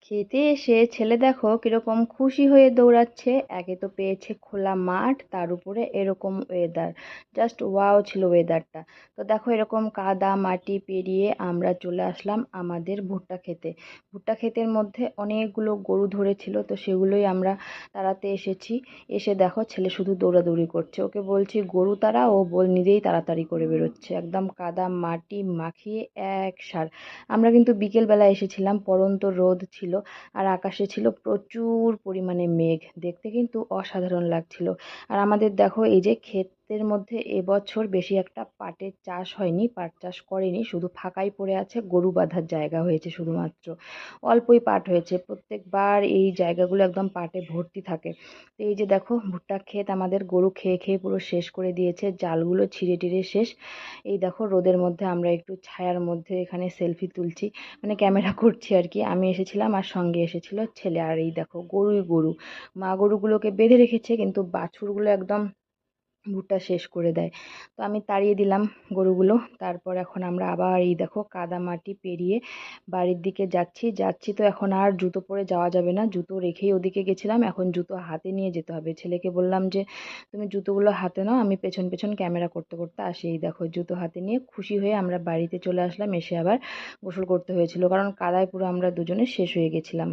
খেতে এসে ছেলে দেখো কিরকম খুশি হয়ে দৌড়াচ্ছে। একে তো পেয়েছে খোলা মাঠ, তার উপরে এরকম ওয়েদার, জাস্ট ওয়াও ছিল ওয়েদারটা। তো দেখো এরকম কাদা মাটি পেরিয়ে আমরা চলে আসলাম আমাদের ভুট্টা খেতে। ভুট্টা ক্ষেতের মধ্যে অনেকগুলো গরু ধরেছিল, তো সেগুলোই আমরা তাড়াতে এসেছি। এসে দেখো ছেলে শুধু দৌড়াদৌড়ি করছে, ওকে বলছি গরু তাড়া, ও নিজেই তাড়াতাড়ি করে বেরোচ্ছে একদম কাদা মাটি মাখিয়ে এক সার। আমরা কিন্তু বিকেলবেলা এসেছিলাম, পড়ন্ত রোদ ছিল আর আকাশে ছিল প্রচুর পরিমাণে মেঘ, দেখতে কিন্তু অসাধারণ লাগছিল। আর আমাদের দেখো এই যে ক্ষেতের মধ্যে এবছর বেশি একটা পাটের চাষ হয়নি, পাট চাষ করেনি, শুধু ফাঁকাই পড়ে আছে, গরু বাঁধার জায়গা হয়েছে শুধুমাত্র। অল্পই পাট হয়েছে, প্রত্যেকবার এই জায়গাগুলো একদম পাটে ভর্তি থাকে। তো এই যে দেখো ভুট্টা ক্ষেত আমাদের গরু খেয়ে খেয়ে পুরো শেষ করে দিয়েছে, জালগুলো ছিঁড়ে টিড়ে শেষ। এই দেখো রোদের মধ্যে আমরা একটু ছায়ার মধ্যে এখানে সেলফি তুলছি, মানে ক্যামেরা করছি আর কি। আমি এসেছিলাম আর সঙ্গে এসেছিল ছেলে। আর এই দেখো গরুই গরু, মা গরুগুলোকে বেঁধে রেখেছে কিন্তু বাছুরগুলো একদম ভুট্টা শেষ করে দেয়। তো আমি তাড়িয়ে দিলাম গরুগুলো। তারপর এখন আমরা আবার এই দেখো কাদা মাটি পেরিয়ে বাড়ির দিকে যাচ্ছি যাচ্ছি তো এখন আর জুতো পরে যাওয়া যাবে না, জুতো রেখেই ওদিকে গেছিলাম, এখন জুতো হাতে নিয়ে যেতে হবে। ছেলেকে বললাম যে তুমি জুতোগুলো হাতে নাও, আমি পেছন পেছন ক্যামেরা করতে করতে আসি। এই দেখো জুতো হাতে নিয়ে খুশি হয়ে আমরা বাড়িতে চলে আসলাম। এসে আবার গোসল করতে হয়েছিল, কারণ কাদায় পুরো আমরা দুজনে শেষ হয়ে গেছিলাম।